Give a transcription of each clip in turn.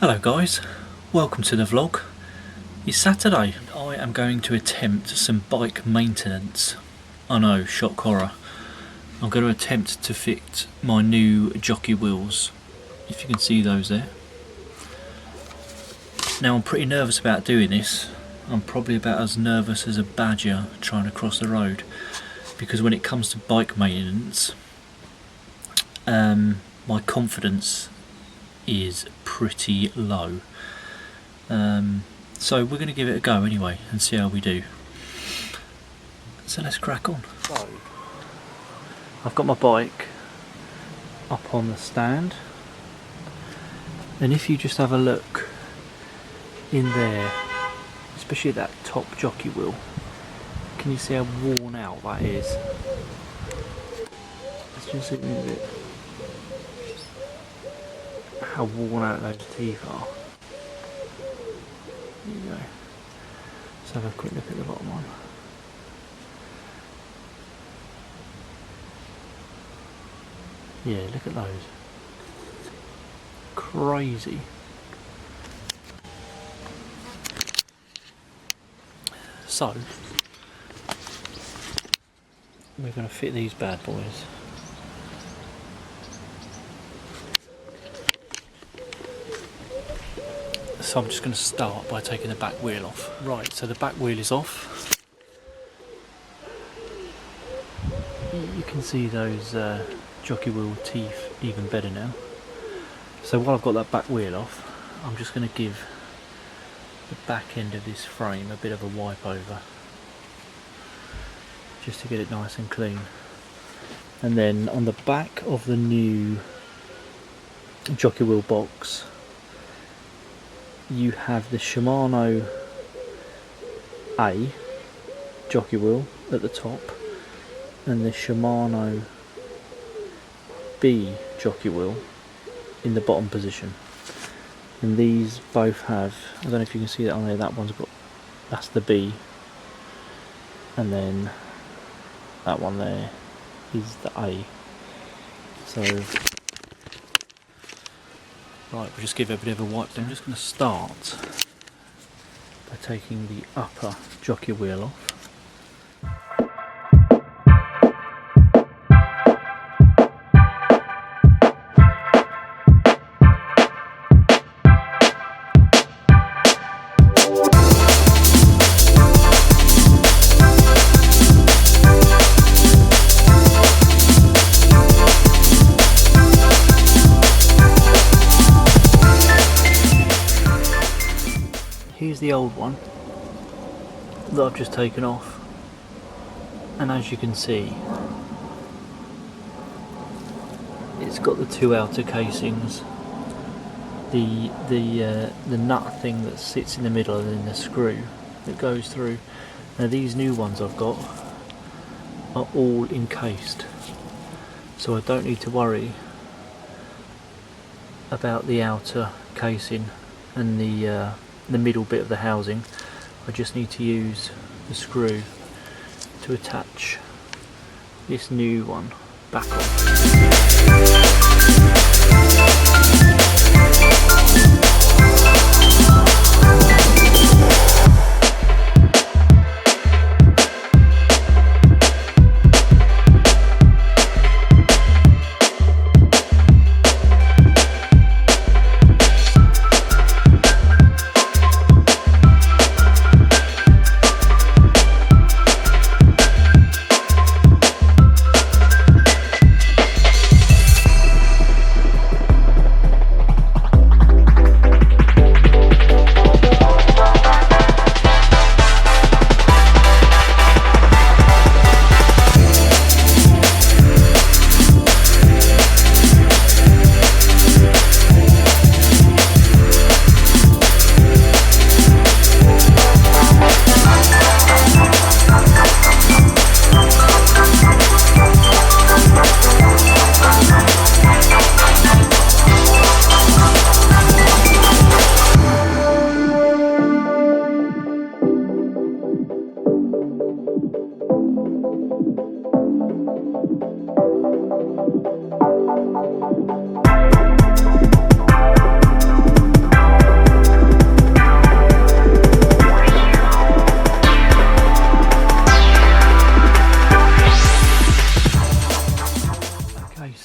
Hello guys, welcome to the vlog. It's Saturday. I am going to attempt some bike maintenance. I know, shock horror. I'm going to attempt to fit my new Jockey Wheels, if you can see those there. Now I'm pretty nervous about doing this. I'm probably about as nervous as a badger trying to cross the road, because when it comes to bike maintenance, my confidence is pretty low. So we're going to give it a go anyway and see how we do. So let's crack on. So I've got my bike up on the stand, and if you just have a look in there, especially that top jockey wheel, can you see how worn out that is? Let's just zoom in a bit. How worn out those teeth are. There you go. Let's have a quick look at the bottom one. Yeah, look at those. Crazy. So, we're going to fit these bad boys. So I'm just going to start by taking the back wheel off. Right, so the back wheel is off. You can see those jockey wheel teeth even better now. So while I've got that back wheel off, I'm just going to give the back end of this frame a bit of a wipe over, just to get it nice and clean. And then on the back of the new jockey wheel box, you have the Shimano A jockey wheel at the top and the Shimano B jockey wheel in the bottom position. And these both have, I don't know if you can see that on there, that one's got, that's the B, and then that one there is the A. So right, we'll just give it a bit of a wipe down. I'm just going to start by taking the upper jockey wheel off. Here's the old one that I've just taken off, and as you can see, it's got the two outer casings, the nut thing that sits in the middle, and then the screw that goes through. Now these new ones I've got are all encased, so I don't need to worry about the outer casing and the middle bit of the housing. I just need to use the screw to attach this new one back on.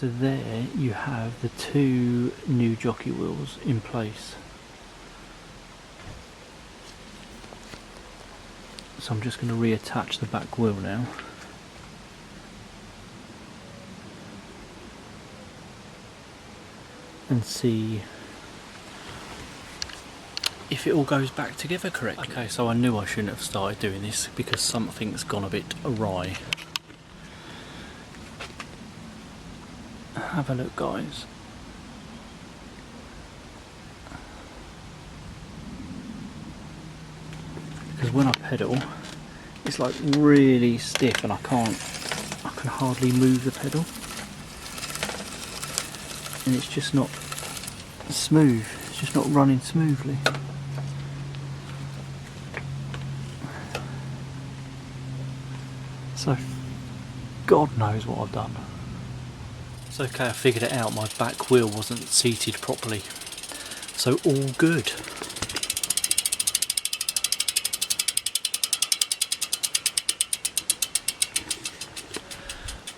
so there you have the two new jockey wheels in place. So I'm just going to reattach the back wheel now. And see if it all goes back together correctly. Okay, so I knew I shouldn't have started doing this because something's gone a bit awry. Have a look, guys. Because when I pedal, it's like really stiff and I can hardly move the pedal. And it's just not smooth, it's just not running smoothly. So, God knows what I've done. It's okay, I figured it out, my back wheel wasn't seated properly. So all good.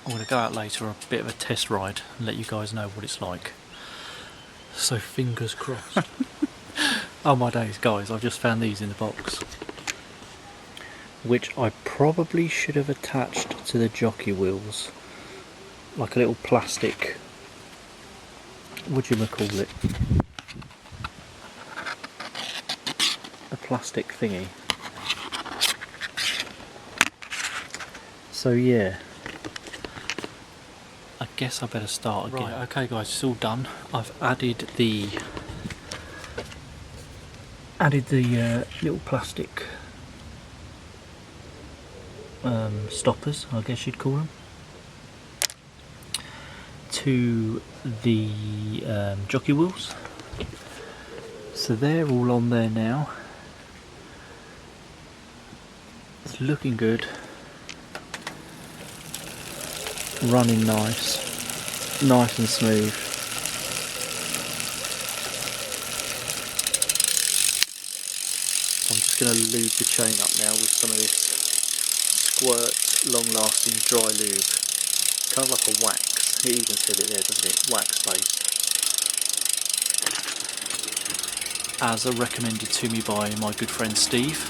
I'm going to go out later, a bit of a test ride, and let you guys know what it's like. So fingers crossed. Oh my days, guys, I've just found these in the box. Which I probably should have attached to the jockey wheels. Like a little plastic, whatchamacallit, a plastic thingy. So yeah, I guess I better start again. Right, okay guys, it's all done. I've added the little plastic stoppers, I guess you'd call them, to the jockey wheels. So they're all on there now. It's looking good. Running nice and smooth. So I'm just going to lube the chain up now with some of this Squirt long lasting dry lube. Kind of like a wax. It even said it there, doesn't it? Wax based. As recommended to me by my good friend Steve.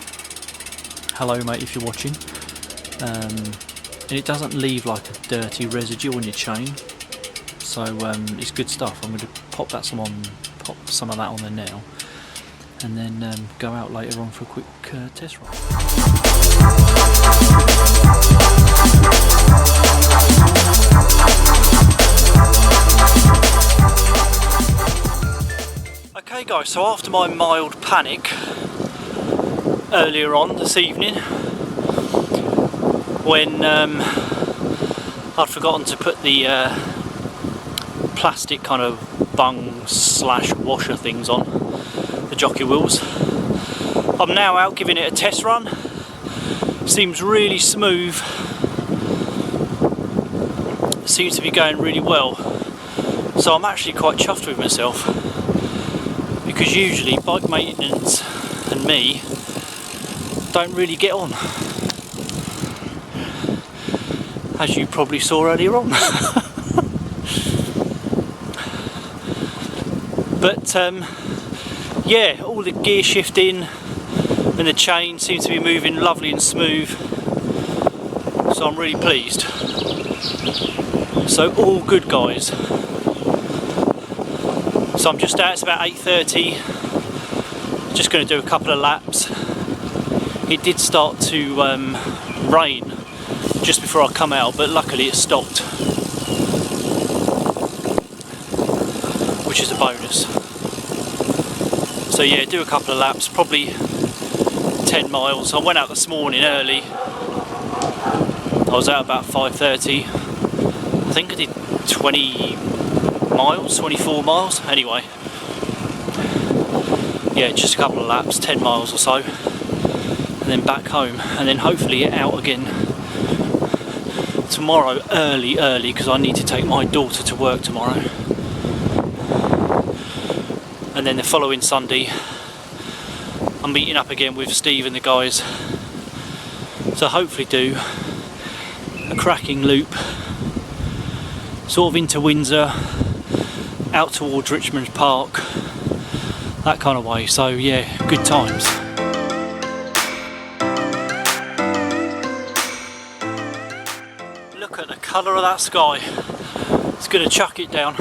Hello mate if you're watching. And it doesn't leave like a dirty residue on your chain. So it's good stuff. I'm going to pop some of that on there now. And then go out later on for a quick test ride. Okay guys, so after my mild panic earlier on this evening, when I'd forgotten to put the plastic kind of bung slash washer things on the jockey wheels, I'm now out giving it a test run. Seems really smooth, seems to be going really well, so I'm actually quite chuffed with myself, because usually bike maintenance and me don't really get on, as you probably saw earlier on. But yeah, all the gear shifting and the chain seems to be moving lovely and smooth, so I'm really pleased. So all good guys. So I'm just out, it's about 8:30, just going to do a couple of laps. It did start to rain just before I come out, but luckily it stopped, which is a bonus. So yeah, do a couple of laps, probably 10 miles. I went out this morning early. I was out about 5:30. I think I did 20 miles, 24 miles. Anyway, yeah, just a couple of laps, 10 miles or so, and then back home, and then hopefully out again tomorrow early, because I need to take my daughter to work tomorrow. And then the following Sunday I'm meeting up again with Steve and the guys, so hopefully do a cracking loop sort of into Windsor, out towards Richmond Park, that kind of way. So yeah, good times. Look at the colour of that sky. It's going to chuck it down.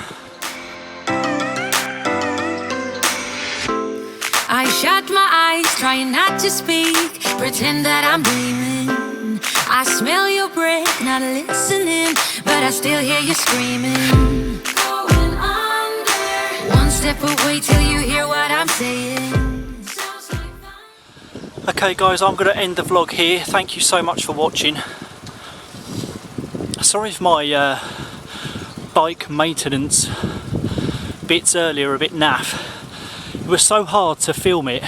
I shut my eyes, trying not to speak, pretend that I'm dreaming. I smell your breath, not listening, but I still hear you screaming. Going under. One step away till you hear what I'm saying. Okay guys, I'm going to end the vlog here. Thank you so much for watching. Sorry if my bike maintenance bits earlier are a bit naff. It was so hard to film it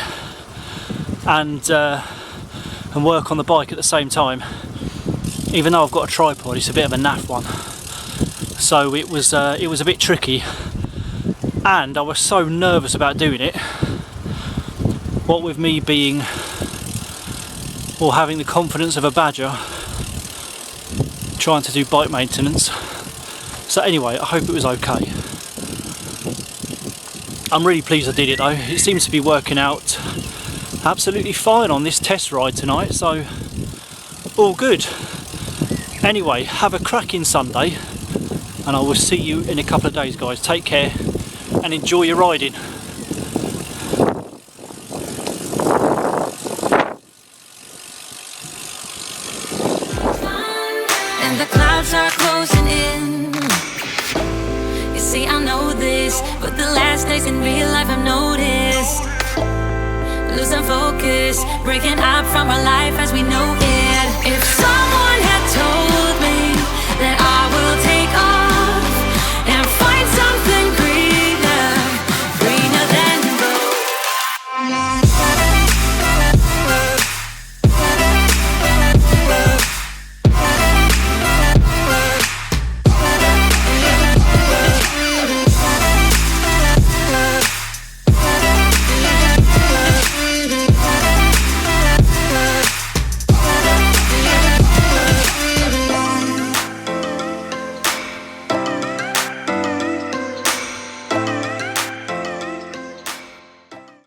and work on the bike at the same time. Even though I've got a tripod, it's a bit of a naff one. So it was a bit tricky, and I was so nervous about doing it. What with me being, or having the confidence of a badger, trying to do bike maintenance. So anyway, I hope it was okay. I'm really pleased I did it though. It seems to be working out absolutely fine on this test ride tonight, so all good. Anyway, have a cracking Sunday, and I will see you in a couple of days guys. Take care and enjoy your riding. And the clouds are closing in. You see, I know this, but the last days in real life I've noticed. Losing focus, breaking up from our life as we know it. If